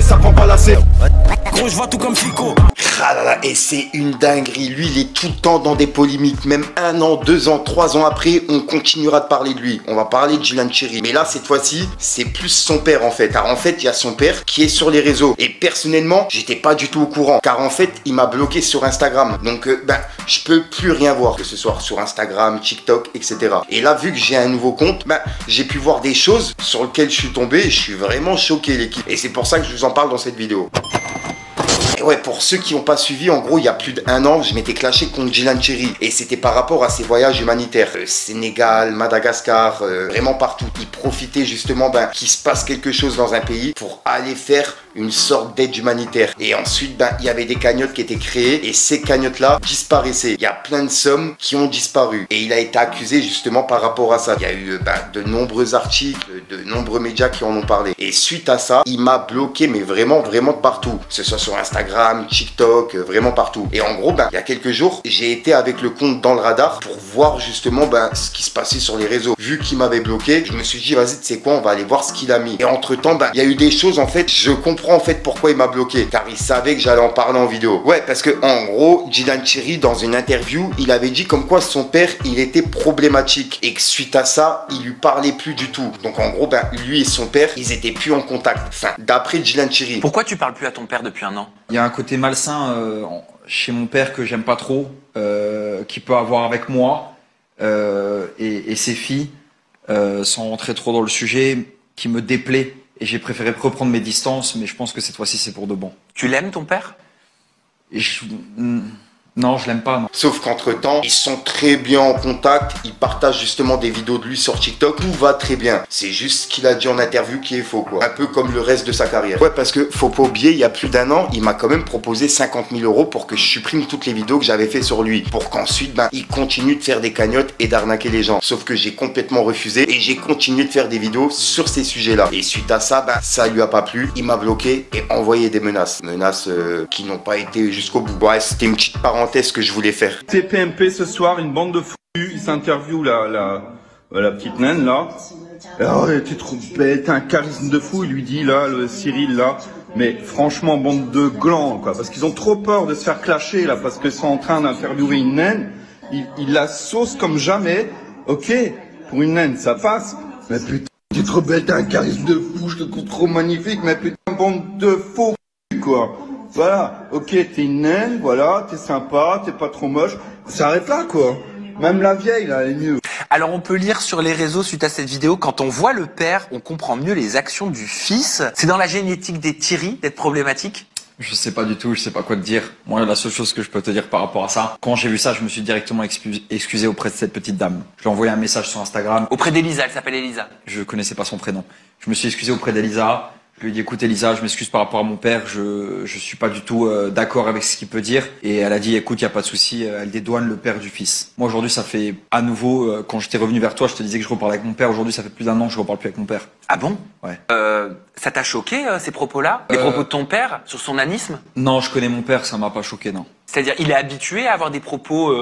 ça prend pas la serre. Gros, je vois tout comme Fico. Ah là là, et c'est une dinguerie. Lui, il est tout le temps dans des polémiques. Même 1 an, 2 ans, 3 ans après, on continuera de parler de lui. On va parler de Djilan Cherry. Mais là, cette fois-ci, c'est plus son père en fait. Car en fait, il y a son père qui est sur les réseaux. Et personnellement, j'étais pas du tout au courant. Car en fait, il m'a bloqué sur Instagram. Donc, je peux plus rien voir. Que ce soit sur Instagram, TikTok, etc. Et là, vu que j'ai un nouveau compte, j'ai pu voir des choses sur lesquelles je suis tombé. Et je suis vraiment choqué, l'équipe. Et c'est pour ça que je vous en parle dans cette vidéo. Et ouais, pour ceux qui n'ont pas suivi, en gros, il y a plus d'1 an, je m'étais clashé contre Djilan Cherry. Et c'était par rapport à ses voyages humanitaires. Sénégal, Madagascar, vraiment partout. Il profitait justement qu'il se passe quelque chose dans un pays pour aller faire une sorte d'aide humanitaire. Et ensuite, il y avait des cagnottes qui étaient créées et ces cagnottes-là disparaissaient. Il y a plein de sommes qui ont disparu. Et il a été accusé justement par rapport à ça. Il y a eu de nombreux articles, de nombreux médias qui en ont parlé. Et suite à ça, il m'a bloqué, mais vraiment, vraiment de partout. Que ce soit sur Instagram, TikTok, vraiment partout. Et en gros, il y a quelques jours, j'ai été avec le compte dans le radar pour voir justement ce qui se passait sur les réseaux. Vu qu'il m'avait bloqué, je me suis dit, vas-y, tu sais quoi, on va aller voir ce qu'il a mis. Et entre-temps, il y a eu des choses, en fait, je comprends en fait pourquoi il m'a bloqué. Car il savait que j'allais en parler en vidéo. Ouais, parce que en gros, Djilan Cherry, dans une interview, il avait dit comme quoi son père, il était problématique. Et que suite à ça, il lui parlait plus du tout. Donc en gros, lui et son père, ils étaient plus en contact. Enfin, d'après Djilan Cherry. Pourquoi tu parles plus à ton père depuis 1 an? Il y a un côté malsain chez mon père que j'aime pas trop, qu'il peut avoir avec moi et ses filles, sans rentrer trop dans le sujet, qui me déplaît. Et j'ai préféré reprendre mes distances, mais je pense que cette fois-ci c'est pour de bon. Tu l'aimes ton père? Non, je l'aime pas, non. Sauf qu'entre-temps, ils sont très bien en contact. Ils partagent justement des vidéos de lui sur TikTok. Tout va très bien. C'est juste ce qu'il a dit en interview qui est faux, quoi. Un peu comme le reste de sa carrière. Ouais, parce que faut pas oublier, il y a plus d'1 an, il m'a quand même proposé 50 000 € pour que je supprime toutes les vidéos que j'avais fait sur lui. Pour qu'ensuite, il continue de faire des cagnottes et d'arnaquer les gens. Sauf que j'ai complètement refusé et j'ai continué de faire des vidéos sur ces sujets-là. Et suite à ça, ça lui a pas plu. Il m'a bloqué et envoyé des menaces. Menaces qui n'ont pas été jusqu'au bout. Ouais, c'était une petite parenthèse que je voulais faire. TPMP ce soir, une bande de fous, il s'interview la petite naine là. Oh, t'es trop belle, t'as un charisme de fou, il lui dit là, le Cyril là. Mais franchement, bande de glands quoi, parce qu'ils ont trop peur de se faire clasher là, parce qu'ils sont en train d'interviewer une naine. Ils la saucent comme jamais. Ok, pour une naine ça passe. Mais putain, t'es trop belle, t'as un charisme de fou, je te trouve trop magnifique. Mais putain, bande de faux quoi. Voilà, ok, t'es une naine, voilà, t'es sympa, t'es pas trop moche. Ça arrête là, quoi. Même la vieille, là, elle est mieux. Alors, on peut lire sur les réseaux, suite à cette vidéo, quand on voit le père, on comprend mieux les actions du fils. C'est dans la génétique des Cherry d'être problématique? Je sais pas du tout, je sais pas quoi te dire. Moi, la seule chose que je peux te dire par rapport à ça, quand j'ai vu ça, je me suis directement excusé auprès de cette petite dame. Je lui ai envoyé un message sur Instagram. Auprès d'Elisa, elle s'appelle Elisa. Je connaissais pas son prénom. Je me suis excusé auprès d'Elisa. Je lui ai dit, écoute Elisa, je m'excuse par rapport à mon père, je suis pas du tout d'accord avec ce qu'il peut dire. Et elle a dit, écoute, y a pas de souci, elle dédouane le père du fils. Moi aujourd'hui, ça fait à nouveau, quand j'étais revenu vers toi, je te disais que je reparle avec mon père. Aujourd'hui, ça fait plus d'1 an que je reparle plus avec mon père. Ah bon? Ouais. Ça t'a choqué ces propos-là? Les propos de ton père sur son anisme? Non, je connais mon père, ça m'a pas choqué, non. C'est-à-dire, il est habitué à avoir des propos,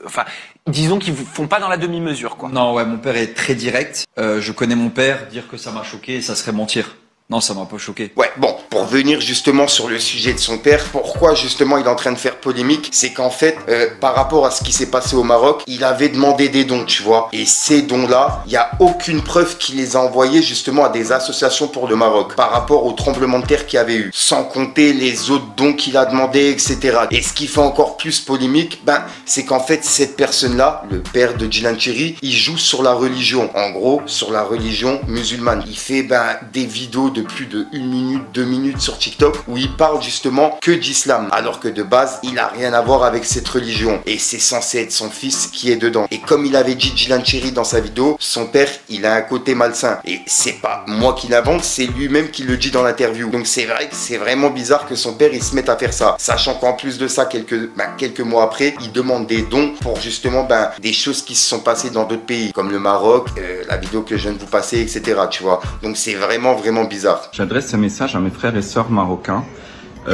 enfin, disons qu'ils font pas dans la demi-mesure, quoi. Non, ouais, mon père est très direct. Je connais mon père, dire que ça m'a choqué, ça serait mentir. Non, ça m'a pas choqué. Ouais, bon, pour venir justement sur le sujet de son père, pourquoi justement il est en train de faire polémique, c'est qu'en fait, par rapport à ce qui s'est passé au Maroc, il avait demandé des dons, tu vois. Et ces dons-là, il n'y a aucune preuve qu'il les a envoyés justement à des associations pour le Maroc, par rapport au tremblement de terre qu'il y avait eu. Sans compter les autres dons qu'il a demandé, etc. Et ce qui fait encore plus polémique, c'est qu'en fait, cette personne-là, le père de Djilan Cherry, il joue sur la religion. En gros, sur la religion musulmane. Il fait des vidéos de plus de 1 minute, 2 minutes sur TikTok où il parle justement que d'islam, alors que de base il a rien à voir avec cette religion et c'est censé être son fils qui est dedans. Et comme il avait dit Djilan Cherry dans sa vidéo, son père il a un côté malsain et c'est pas moi qui l'invente, c'est lui-même qui le dit dans l'interview. Donc c'est vrai que c'est vraiment bizarre que son père il se mette à faire ça, sachant qu'en plus de ça quelques mois après il demande des dons pour justement des choses qui se sont passées dans d'autres pays comme le Maroc, la vidéo que je viens de vous passer, etc. tu vois. Donc c'est vraiment bizarre. J'adresse ce message à mes frères et sœurs marocains.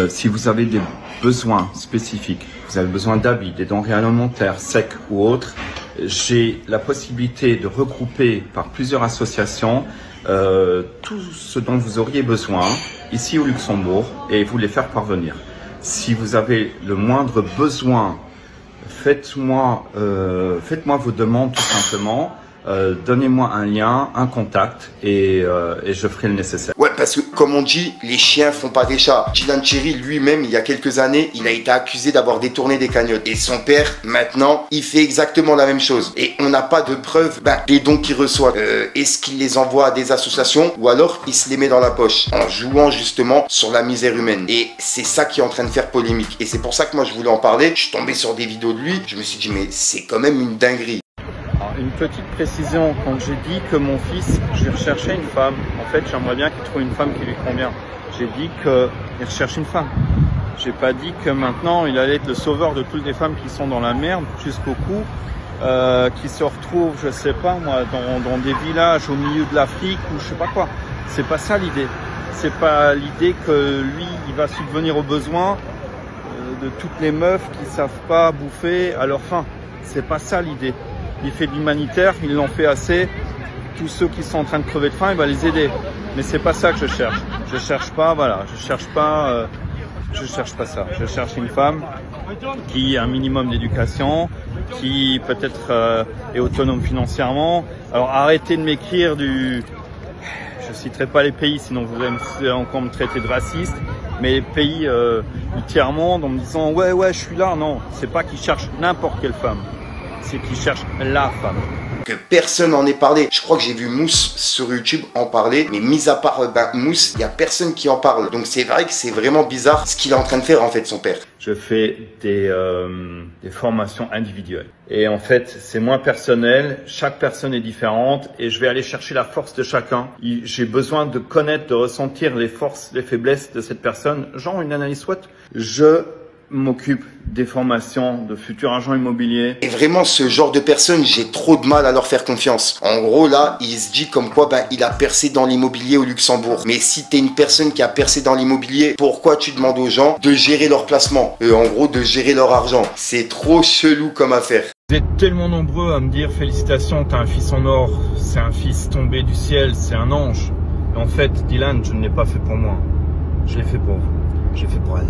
Si vous avez des besoins spécifiques, vous avez besoin d'habits, des denrées alimentaires, secs ou autres, j'ai la possibilité de regrouper par plusieurs associations tout ce dont vous auriez besoin ici au Luxembourg et vous les faire parvenir. Si vous avez le moindre besoin, faites-moi vos demandes tout simplement. Donnez-moi un lien, un contact et je ferai le nécessaire. Ouais, parce que comme on dit, les chiens font pas des chats. Dylan Cherry lui-même, il y a quelques années, il a été accusé d'avoir détourné des cagnottes. Et son père, maintenant, il fait exactement la même chose. Et on n'a pas de preuve des dons qu'il reçoit. Est-ce qu'il les envoie à des associations ou alors il se les met dans la poche en jouant justement sur la misère humaine. Et c'est ça qui est en train de faire polémique. Et c'est pour ça que moi je voulais en parler. Je suis tombé sur des vidéos de lui. Je me suis dit mais c'est quand même une dinguerie. Une petite précision, quand j'ai dit que mon fils, je recherchais une femme, en fait j'aimerais bien qu'il trouve une femme qui lui convient. J'ai dit qu'il recherche une femme. J'ai pas dit que maintenant il allait être le sauveur de toutes les femmes qui sont dans la merde jusqu'au cou, qui se retrouvent, je sais pas moi, dans des villages au milieu de l'Afrique ou je sais pas quoi. C'est pas ça l'idée. C'est pas l'idée que lui, il va subvenir aux besoins de toutes les meufs qui savent pas bouffer à leur faim. C'est pas ça l'idée. Il fait de l'humanitaire, il l'en fait assez. Tous ceux qui sont en train de crever de faim, il va les aider. Mais c'est pas ça que je cherche. Je cherche pas, voilà, je cherche pas ça. Je cherche une femme qui a un minimum d'éducation, qui peut-être est autonome financièrement. Alors arrêtez de m'écrire je citerai pas les pays, sinon vous allez encore me traiter de raciste. Mais les pays du tiers-monde en me disant ouais je suis là, non, c'est pas qu'ils cherchent n'importe quelle femme. C'est qu'ils cherchent la femme. Que personne n'en ait parlé. Je crois que j'ai vu Mousse sur YouTube en parler, mais mis à part Mousse, il n'y a personne qui en parle. Donc c'est vrai que c'est vraiment bizarre ce qu'il est en train de faire en fait son père. Je fais des formations individuelles. Et en fait, c'est moins personnel, chaque personne est différente et je vais aller chercher la force de chacun. J'ai besoin de connaître, de ressentir les forces, les faiblesses de cette personne. Genre une analyse SWOT. Je m'occupe des formations de futurs agents immobiliers. Et vraiment, ce genre de personnes, j'ai trop de mal à leur faire confiance. En gros, là, il se dit comme quoi il a percé dans l'immobilier au Luxembourg. Mais si t'es une personne qui a percé dans l'immobilier, pourquoi tu demandes aux gens de gérer leur placement? En gros, de gérer leur argent. C'est trop chelou comme affaire. Vous êtes tellement nombreux à me dire félicitations, t'as un fils en or, c'est un fils tombé du ciel, c'est un ange. Et en fait, Dylan, je ne l'ai pas fait pour moi. Je l'ai fait pour vous. Je l'ai fait pour Allah.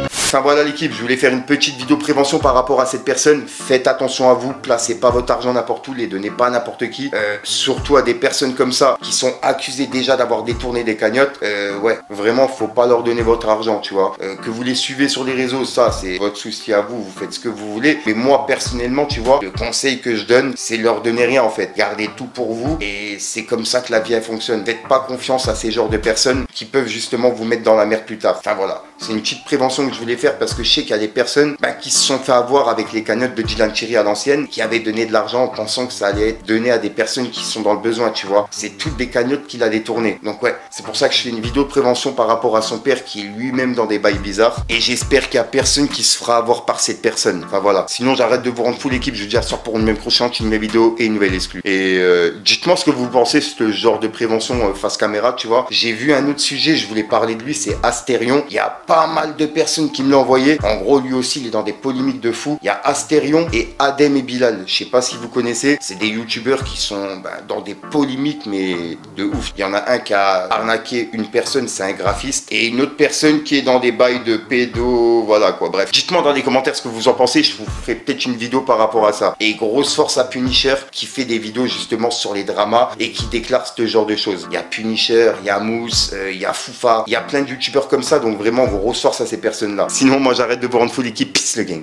Enfin voilà l'équipe, je voulais faire une petite vidéo prévention par rapport à cette personne. Faites attention à vous, placez pas votre argent n'importe où, les donnez pas à n'importe qui. Surtout à des personnes comme ça, qui sont accusées déjà d'avoir détourné des cagnottes. Ouais, vraiment, faut pas leur donner votre argent, tu vois. Que vous les suivez sur les réseaux, ça c'est votre souci à vous, vous faites ce que vous voulez. Mais moi personnellement, tu vois, le conseil que je donne, c'est leur donner rien en fait. Gardez tout pour vous et c'est comme ça que la vie elle fonctionne. Faites pas confiance à ces genres de personnes qui peuvent justement vous mettre dans la merde plus tard. Enfin voilà, c'est une petite prévention que je voulais faire parce que je sais qu'il y a des personnes qui se sont fait avoir avec les cagnottes de Dylan Cherry à l'ancienne, qui avaient donné de l'argent en pensant que ça allait être donné à des personnes qui sont dans le besoin, tu vois. C'est toutes des cagnottes qu'il a détournées. Donc ouais, c'est pour ça que je fais une vidéo de prévention par rapport à son père qui est lui-même dans des bails bizarres. Et j'espère qu'il y a personne qui se fera avoir par cette personne. Enfin voilà. Sinon j'arrête de vous rendre fou l'équipe. Je vous dis à ce soir pour une même prochaine, une nouvelle vidéo et une nouvelle exclue. Et dites-moi ce que vous pensez de ce genre de prévention face caméra, tu vois. J'ai vu un autre sujet, je voulais parler de lui, c'est Astérion. Il y a pas mal de personnes qui me l'ont envoyé. En gros, lui aussi, il est dans des polémiques de fou. Il y a Astérion et Adem et Bilal. Je sais pas si vous connaissez. C'est des youtubeurs qui sont dans des polémiques, mais de ouf. Il y en a un qui a arnaqué une personne, c'est un graphiste. Et une autre personne qui est dans des bails de pédo. Voilà quoi. Bref, dites-moi dans les commentaires ce que vous en pensez. Je vous ferai peut-être une vidéo par rapport à ça. Et grosse force à Punisher qui fait des vidéos justement sur les dramas et qui déclare ce genre de choses. Il y a Punisher, il y a Mousse, il y a Foufa. Il y a plein de youtubeurs comme ça. Donc vraiment, grosse force à ces personnes-là. Sinon, moi, j'arrête de vous rendre fou l'équipe. Peace le gang.